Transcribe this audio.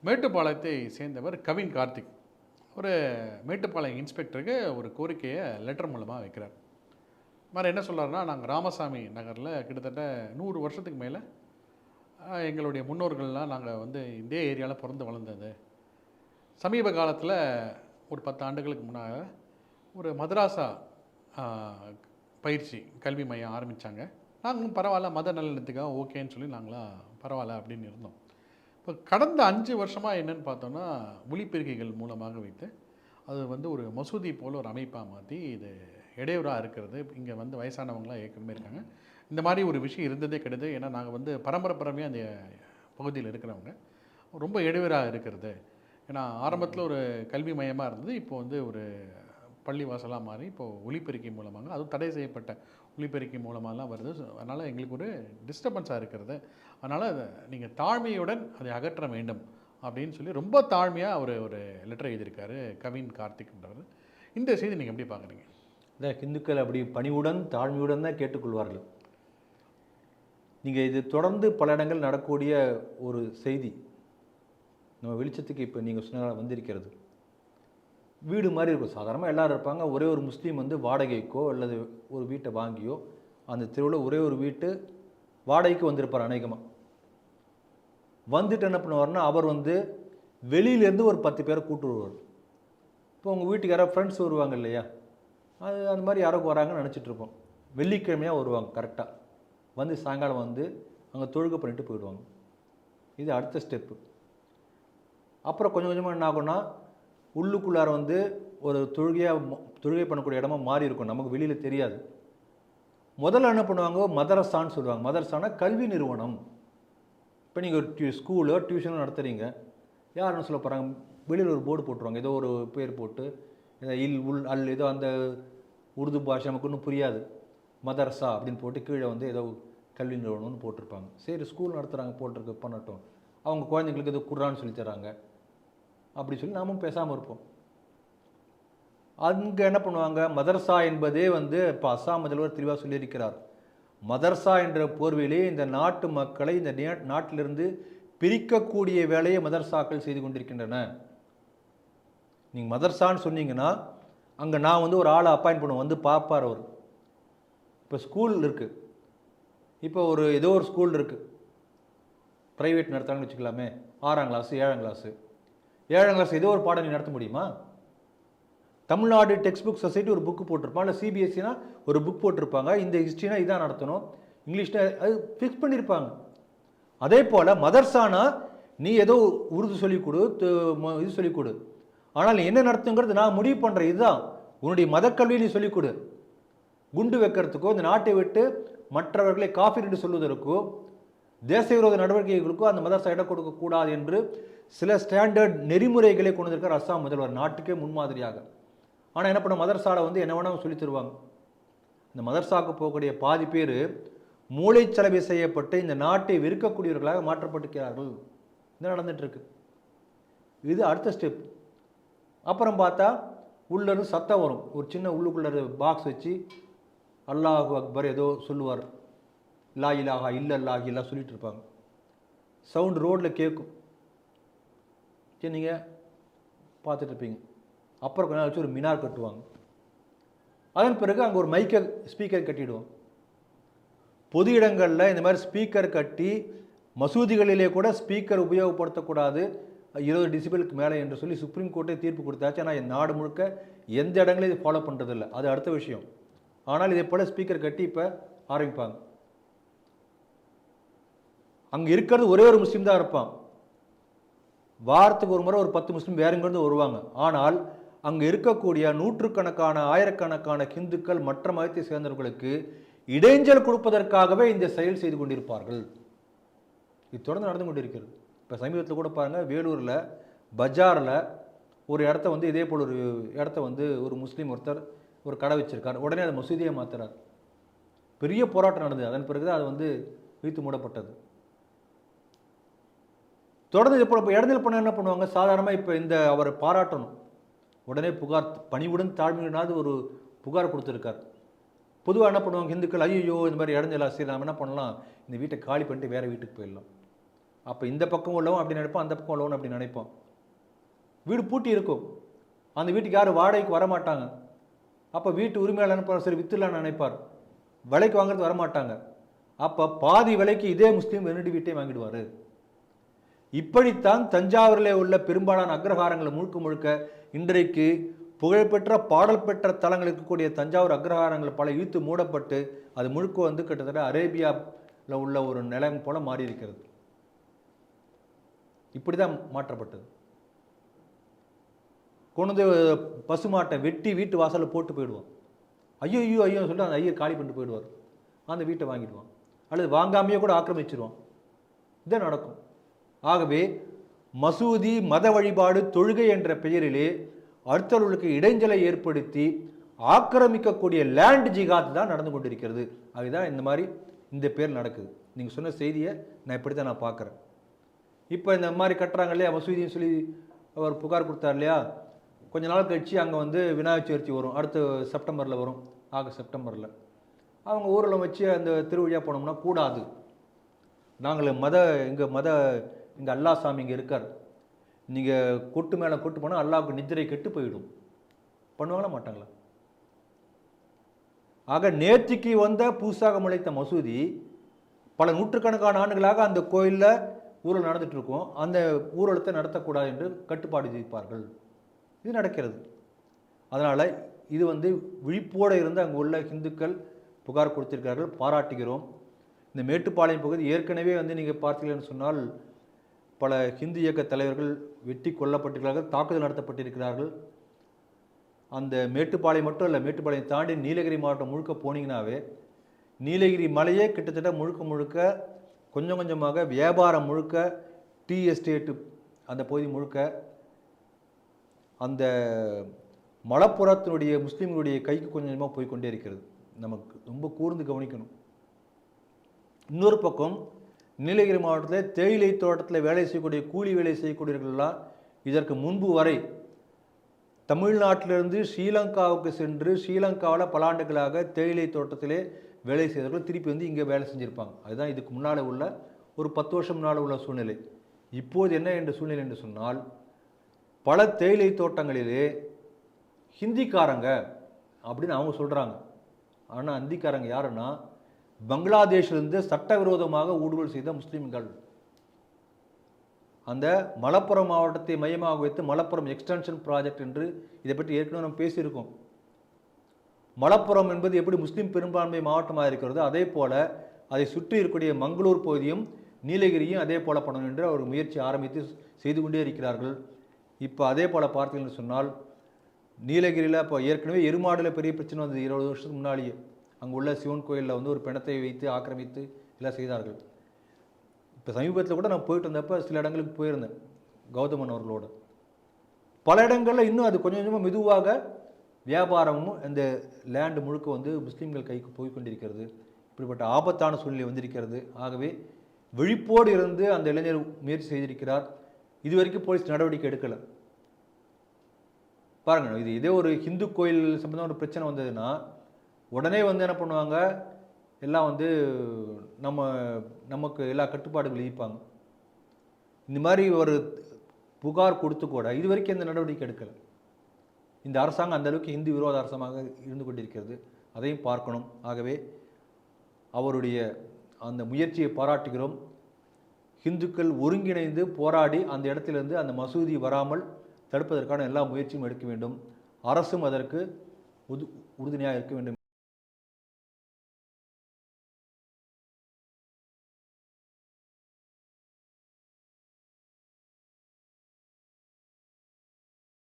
மேட்டுப்பாளையத்தை சேர்ந்தவர் கவின் கார்த்திக். ஒரு மேட்டுப்பாளையம் இன்ஸ்பெக்டருக்கு ஒரு கோரிக்கையை லெட்டர் மூலமாக வைக்கிறார். மாதிரி என்ன சொல்கிறாருன்னா, நாங்கள் ராமசாமி நகரில் கிட்டத்தட்ட 100 வருஷத்துக்கு மேலே எங்களுடைய முன்னோர்கள்லாம் நாங்கள் வந்து இதே ஏரியாவில் பிறந்து வளர்ந்தது. சமீப காலத்தில் ஒரு 10 ஆண்டுகளுக்கு முன்னால் ஒரு மதராசா பயிற்சி கல்வி மையம் ஆரம்பித்தாங்க. நாங்களும் பரவாயில்ல, மத நல்லெண்ணத்துக்காக ஓகேன்னு சொல்லி நாங்களாம் பரவாயில்ல அப்படின்னு இருந்தோம். இப்போ கடந்த 5 வருஷமாக என்னென்னு பார்த்தோன்னா, ஒலிபெருக்கிகள் மூலமாக வைத்து அது வந்து ஒரு மசூதி போல் ஒரு அமைப்பாக மாற்றி இது இடையூறாக இருக்கிறது. இங்கே வந்து வயசானவங்களாம் ஏற்கனவே இருக்காங்க. இந்த மாதிரி ஒரு விஷயம் இருந்ததே கிடையாது. ஏன்னா நாங்கள் வந்து பரம்பரையாக அந்த பகுதியில் இருக்கிறவங்க. ரொம்ப இடையூறாக இருக்கிறது. ஏன்னா ஆரம்பத்தில் ஒரு கல்வி மையமாக இருந்தது. இப்போது வந்து ஒரு பள்ளிவாசலாக மாறி இப்போது ஒலிபெருக்கி மூலமாக, அதுவும் தடை செய்யப்பட்ட ஒலிபெருக்கி மூலமாகலாம் வருது. அதனால் எங்களுக்கு ஒரு டிஸ்டர்பன்ஸாக இருக்கிறது. அதனால் நீங்கள் தாழ்மையுடன் அதை அகற்ற வேண்டும் அப்படின்னு சொல்லி ரொம்ப தாழ்மையாக அவர் ஒரு லெட்டர் எழுதியிருக்காரு கவின் கார்த்திக்ன்றவர். இந்த செய்தி நீங்கள் எப்படி பார்க்குறீங்க? இந்த ஹிந்துக்கள் அப்படி பணிவுடன் தாழ்மையுடன் தான் கேட்டுக்கொள்வார்கள். நீங்கள் இது தொடர்ந்து பல இடங்கள் நடக்கக்கூடிய ஒரு செய்தி நம்ம வெளிச்சத்துக்கு இப்போ நீங்கள் சொன்ன வந்திருக்கிறது. வீடு மாதிரி இருக்கும். சாதாரணமாக எல்லோரும் இருப்பாங்க. ஒரே ஒரு முஸ்லீம் வந்து வாடகைக்கோ அல்லது ஒரு வீட்டை வாங்கியோ அந்த தெருவில் ஒரே ஒரு வீட்டு வாடகைக்கு வந்திருப்பார். அநேகமாக வந்துட்டு என்ன பண்ணுவார்னா, அவர் வந்து வெளியிலேருந்து ஒரு 10 பேரை கூட்டு வருவார். இப்போ உங்கள் வீட்டுக்கு யாராவது ஃப்ரெண்ட்ஸ் வருவாங்க இல்லையா, அது அந்த மாதிரி யாராவது வராங்கன்னு நினச்சிட்ருப்போம். வெள்ளிக்கிழமையாக வருவாங்க. கரெக்டாக வந்து சாயங்காலம் வந்து அங்கே தொழுகை பண்ணிட்டு போயிடுவாங்க. இது அடுத்த ஸ்டெப்பு. அப்புறம் கொஞ்சம் கொஞ்சமாக என்ன ஆகும்னா, உள்ளுக்குள்ளார வந்து ஒரு தொழுகை பண்ணக்கூடிய இடமா மாறி இருக்கும். நமக்கு வெளியில் தெரியாது. முதல்ல என்ன பண்ணுவாங்க, மதரசான்னு சொல்லுவாங்க. மதரசானா கல்வி நிறுவனம். இப்போ நீங்கள் ஒரு ஸ்கூலோ டியூஷனோ நடத்துகிறீங்க, யாருன்னு சொல்ல போகிறாங்க, வெளியில் ஒரு போர்டு போட்டுருவாங்க. ஏதோ ஒரு பேர் போட்டு இல் உல் அல் ஏதோ அந்த உருது பாஷை நமக்கு ஒன்றும் புரியாது. மதரசா அப்படின்னு போட்டு கீழே வந்து ஏதோ கல்வி நிறுவனம்னு போட்டிருப்பாங்க. சரி, ஸ்கூல் நடத்துகிறாங்க போட்டிருக்கு, பண்ணட்டும். அவங்க குழந்தைங்களுக்கு ஏதோ குர்ஆன் சொல்லி தராங்க அப்படி சொல்லி நாமும் பேசாமல் இருப்போம். அங்கே என்ன பண்ணுவாங்க, மதரசா என்பதே வந்து இப்போ அஸ்ஸாம் முதல்வர் தெளிவாக சொல்லியிருக்கிறார். மதரசா என்ற போர்வையிலே இந்த நாட்டு மக்களை இந்த நாட்டிலிருந்து பிரிக்கக்கூடிய வேலையை மதரசாக்கள் செய்து கொண்டிருக்கின்றன. நீங்கள் மதரசான்னு சொன்னீங்கன்னா அங்கே நான் வந்து ஒரு ஆளை அப்பாயிண்ட் பண்ணுவேன், வந்து பார்ப்பார் அவர். இப்போ ஸ்கூல் இருக்குது, இப்போ ஒரு ஏதோ ஒரு ஸ்கூல் இருக்குது, ப்ரைவேட் நடத்துகிறாங்கன்னு வச்சுக்கலாமே, 6ஆம் கிளாஸு 7ஆம் கிளாஸு 7ஆம் கிளாஸ் ஏதோ ஒரு பாடம் நீ நடத்த முடியுமா? தமிழ்நாடு டெக்ஸ்ட் புக் சொசைட்டி ஒரு புக்கு போட்டிருப்பான், இல்லை சிபிஎஸ்சினா ஒரு புக் போட்டிருப்பாங்க. இந்த ஹிஸ்ட்ரினா இதான் நடத்தணும், இங்கிலீஷ்னா அது ஃபிக்ஸ் பண்ணியிருப்பாங்க. அதே போல் மதர்சானா நீ ஏதோ உருது சொல்லிக் கொடு, இது சொல்லிக் கொடு, ஆனால் நீ என்ன நடத்துங்கிறது நான் முடிவு பண்ணுறேன். இதுதான் உன்னுடைய மதக்கல்வியை நீ சொல்லிக் கொடு. குண்டு வைக்கிறதுக்கோ, இந்த நாட்டை விட்டு மற்றவர்களை காஃபி என்று சொல்வதற்கோ, தேச விரோத நடவடிக்கைகளுக்கோ அந்த மதரசா இடம் கொடுக்கக்கூடாது என்று சில ஸ்டாண்டர்ட் நெறிமுறைகளை கொண்டு வந்திருக்கார் அஸ்ஸாம் முதல்வர், நாட்டுக்கே முன்மாதிரியாக. ஆனால் என்ன பண்ண, மதரசாவில் வந்து என்ன வேணாலும் சொல்லி தருவாங்க. இந்த மதரசாவுக்கு போகக்கூடிய பாதி பேர் மூளைச்சலவை செய்யப்பட்டு இந்த நாட்டை வெறுக்கக்கூடியவர்களாக மாற்றப்பட்டிருக்கிறார்கள். இது நடந்துட்டுருக்கு. இது அடுத்த ஸ்டெப். அப்புறம் பார்த்தா உள்ளேருந்து சத்தம் வரும். ஒரு சின்ன உள்ளுக்குள்ள பாக்ஸ் வச்சு அல்லாஹு அக்பர் ஏதோ சொல்லுவார், லா இலாஹா இல்லல்லாஹி எல்லாம் சொல்லிட்டு இருப்பாங்க. சவுண்ட் ரோட்டில் கேட்கும். சரி, நீங்கள் பார்த்துட்டு இருப்பீங்க. அப்புறம் கொஞ்ச நாள் வச்சு ஒரு மினார் கட்டுவாங்க. அதன் பிறகு அங்கே ஒரு மைக்கை ஸ்பீக்கர் கட்டிடுவோம். பொது இடங்களில் இந்த மாதிரி ஸ்பீக்கர் கட்டி, மசூதிகளிலே கூட ஸ்பீக்கர் உபயோகப்படுத்தக்கூடாது 20 டெசிபலுக்கு மேலே என்று சொல்லி சுப்ரீம் கோர்ட்டே தீர்ப்பு கொடுத்தாச்சு. ஆனால் நாடு முழுக்க எந்த இடங்களையும் இது ஃபாலோ பண்ணுறதில்லை, அது அடுத்த விஷயம். ஆனால் இதே போல் ஸ்பீக்கர் கட்டி இப்போ ஆரம்பிப்பாங்க. அங்கே இருக்கிறது ஒரே ஒரு முஸ்லீம் தான் இருப்பான். வாரத்துக்கு ஒரு முறை ஒரு 10 முஸ்லீம் வேற எங்கேருந்து வருவாங்க. ஆனால் அங்கே இருக்கக்கூடிய நூற்றுக்கணக்கான ஆயிரக்கணக்கான ஹிந்துக்கள் மற்ற மதத்தை சேர்ந்தவர்களுக்கு இடைஞ்சல் கொடுப்பதற்காகவே இந்த செயல் செய்து கொண்டிருப்பார்கள். இது தொடர்ந்து நடந்து கொண்டிருக்கிறது. இப்போ சமீபத்தில் கூட பாருங்கள், வேலூரில் பஜாரில் ஒரு இடத்த வந்து இதே போல் ஒரு இடத்த வந்து ஒரு முஸ்லீம் ஒருத்தர் ஒரு கடை வச்சிருக்கார். உடனே அதை மசூதியை மாற்றுறார். பெரிய போராட்டம் நடந்தது. அதன் பிறகு அது வந்து இழுத்து மூடப்பட்டது. தொடர்ந்து இப்போ இடத்துல பண்ண என்ன பண்ணுவாங்க, சாதாரணமாக இப்போ இந்த அவரை பாராட்டணும், உடனே புகார், பணிவுடன் தாழ்மையுடனாவது ஒரு புகார் கொடுத்துருக்கார். பொதுவாக என்ன பண்ணுவாங்க ஹிந்துக்கள், ஐயோ இந்த மாதிரி இடஞ்சலா, சரி நாம் என்ன பண்ணலாம், இந்த வீட்டை காலி பண்ணிட்டு வேறு வீட்டுக்கு போயிடலாம் அப்போ இந்த பக்கம் உள்ளவன் அப்படி நினைப்பான், அந்த பக்கம் உள்ளவன் அப்படி நினைப்பான். வீடு பூட்டி இருக்கும், அந்த வீட்டுக்கு யாரும் வாடகைக்கு வரமாட்டாங்க. அப்போ வீட்டு உரிமையாளர் சரி வித்துலான்னு நினைப்பார், விலைக்கு வாங்குறது வரமாட்டாங்க. அப்போ பாதி விலைக்கு இதே முஸ்லீம் 2 வீட்டையும் வாங்கிடுவார். இப்படித்தான் தஞ்சாவூரில் உள்ள பெரும்பாலான அக்ரஹாரங்களை முழுக்க முழுக்க இன்றைக்கு புகழ்பெற்ற பாடல் பெற்ற தலங்கள் இருக்கக்கூடிய தஞ்சாவூர் அக்ரஹாரங்கள் பல இழுத்து மூடப்பட்டு அது முழுக்க வந்து கிட்டத்தட்ட அரேபியாவில் உள்ள ஒரு நிலம் போல மாறி இருக்கிறது. இப்படிதான் மாற்றப்பட்டது. கொண்டு பசுமாட்டை வெட்டி வீட்டு வாசலில் போட்டு போயிடுவான். ஐயோ ஐயோ ஐயோ சொல்லிட்டு அந்த ஐயர் காலி பண்ணிட்டு போயிடுவார், அந்த வீட்டை வாங்கிடுவான், அல்லது வாங்காமையே கூட ஆக்கிரமிச்சிருவான். இதான் நடக்கும். ஆகவே மசூதி மத வழிபாடு தொழுகை என்ற பெயரிலே அடுத்தவர்களுக்கு இடைஞ்சலை ஏற்படுத்தி ஆக்கிரமிக்கக்கூடிய லேண்ட் ஜிகாத் தான் நடந்து கொண்டிருக்கிறது. அதுதான் இந்த மாதிரி இந்த பேர் நடக்குது. நீங்கள் சொன்ன செய்தியை நான் இப்படி தான் நான் பார்க்குறேன். இப்போ இந்த மாதிரி கட்டுறாங்க இல்லையா மசூதின்னு சொல்லி அவர் புகார் கொடுத்தார் இல்லையா, கொஞ்ச நாள் கழிச்சு அங்கே வந்து விநாயகர் சதுர்த்தி வரும், அடுத்த செப்டம்பரில் வரும், ஆகஸ்ட் செப்டம்பரில். அவங்க ஊரில் வச்சு அந்த திருவிழா போனோம்னா கூடாது, நாங்கள் இங்கே அல்லா சாமி இங்கே இருக்கார், நீங்கள் கொட்டு மேலே கொட்டு போனால் அல்லாவுக்கு நித்திரை கெட்டு போயிடும். பண்ணுவாங்களா மாட்டாங்களா? ஆக நேற்றுக்கு வந்த புதுசாக முளைத்த மசூதி பல நூற்றுக்கணக்கான ஆண்டுகளாக அந்த கோயிலில் ஊழல் நடந்துட்டு இருக்கும், அந்த ஊழலத்தை நடத்தக்கூடாது என்று கட்டுப்பாடு விதிப்பார்கள். இது நடக்கிறது. அதனால் இது வந்து விழிப்போடு இருந்து அங்கே உள்ள இந்துக்கள் புகார் கொடுத்திருக்கிறார்கள், பாராட்டுகிறோம். இந்த மேட்டுப்பாளையம் பகுதி ஏற்கனவே வந்து நீங்கள் பார்த்தீங்கன்னு சொன்னால் பல ஹிந்து இயக்க தலைவர்கள் வெட்டி கொல்லப்பட்டிருக்கிறார்கள், தாக்குதல் நடத்தப்பட்டிருக்கிறார்கள். அந்த மேட்டுப்பாளையம் மட்டும் இல்லை, மேட்டுப்பாளையம் தாண்டி நீலகிரி மாவட்டம் முழுக்க போனீங்கன்னாவே நீலகிரி மலையே கிட்டத்தட்ட முழுக்க முழுக்க கொஞ்சம் கொஞ்சமாக வியாபாரம் முழுக்க டீ எஸ்டேட்டு அந்த பகுதி முழுக்க அந்த மலப்புறத்தினுடைய முஸ்லீம்களுடைய கைக்கு கொஞ்சம் கொஞ்சமாக போய்கொண்டே இருக்கிறது. நமக்கு ரொம்ப கூர்ந்து கவனிக்கணும். இன்னொரு பக்கம் நீலகிரி மாவட்டத்தில் தேயிலை தோட்டத்தில் வேலை செய்யக்கூடிய கூலி வேலை செய்யக்கூடியவர்கள்லாம் இதற்கு முன்பு வரை தமிழ்நாட்டிலிருந்து ஸ்ரீலங்காவுக்கு சென்று ஸ்ரீலங்காவில் பல ஆண்டுகளாக தேயிலை தோட்டத்திலே வேலை செய்தவர்கள் திருப்பி வந்து இங்கே வேலை செஞ்சுருப்பாங்க. அதுதான் இதுக்கு முன்னால் உள்ள ஒரு 10 வருஷம் முன்னால் உள்ள சூழ்நிலை. இப்போது என்ன என்ற சூழ்நிலை என்று சொன்னால் பல தேயிலை தோட்டங்களிலே ஹிந்திக்காரங்க அப்படின்னு அவங்க சொல்கிறாங்க. ஆனால் ஹிந்திக்காரங்க யாருன்னா பங்களாதேஷிலிருந்து சட்டவிரோதமாக ஊடுருவல் செய்த முஸ்லீம்கள். அந்த மலப்புரம் மாவட்டத்தை மையமாக வைத்து மலப்புரம் எக்ஸ்டென்ஷன் ப்ராஜெக்ட் என்று இதை பற்றி ஏற்கனவே நம்ம பேசியிருக்கோம். மலப்புரம் என்பது எப்படி முஸ்லீம் பெரும்பான்மை மாவட்டமாக இருக்கிறது, அதே போல் அதை சுற்றி இருக்கக்கூடிய மங்களூர் பகுதியும் நீலகிரியும் அதே போல் பண்ணணும் என்று அவர் முயற்சி ஆரம்பித்து செய்து கொண்டே இருக்கிறார்கள். இப்போ அதே போல் பார்த்தீங்கன்னு சொன்னால் நீலகிரியில் இப்போ ஏற்கனவே எருமாடில் பெரிய பிரச்சனை வந்தது 20 வருஷத்துக்கு முன்னாலேயே. அங்கே உள்ள சிவன் கோயிலில் வந்து ஒரு பிணத்தை வைத்து ஆக்கிரமித்து எல்லாம் செய்தார்கள். இப்போ சமீபத்தில் கூட நான் போயிட்டு வந்தப்போ சில இடங்களுக்கு போயிருந்தேன் கௌதமன் அவர்களோட. பல இடங்களில் இன்னும் அது கொஞ்சம் கொஞ்சமாக மெதுவாக வியாபாரமும் இந்த லேண்டு முழுக்க வந்து முஸ்லீம்கள் கைக்கு போய் கொண்டிருக்கிறது. இப்படிப்பட்ட ஆபத்தான சூழ்நிலை வந்திருக்கிறது. ஆகவே விழிப்போடு இருந்து அந்த இளைஞர் முயற்சி செய்திருக்கிறார். இதுவரைக்கும் போலீஸ் நடவடிக்கை எடுக்கலை. பாருங்கள், இதே ஒரு ஹிந்து கோயில் சம்பந்தமான ஒரு பிரச்சனை வந்ததுன்னா உடனே வந்து என்ன பண்ணுவாங்க, எல்லாம் வந்து நமக்கு எல்லா கட்டுப்பாடுகள் விதிப்பாங்க. இந்த மாதிரி ஒரு புகார் கொடுத்து கூட இது வரைக்கும் எந்த நடவடிக்கை எடுக்கலை. இந்த அரசாங்கம் அந்தளவுக்கு இந்து விரோத அரசாங்கமாக இருந்து கொண்டிருக்கிறது, அதையும் பார்க்கணும். ஆகவே அவருடைய அந்த முயற்சியை பாராட்டுகிறோம். இந்துக்கள் ஒருங்கிணைந்து போராடி அந்த இடத்திலிருந்து அந்த மசூதி வராமல் தடுப்பதற்கான எல்லா முயற்சியும் எடுக்க வேண்டும். அரசும் அதற்கு உறுதுணையாக இருக்க வேண்டும்.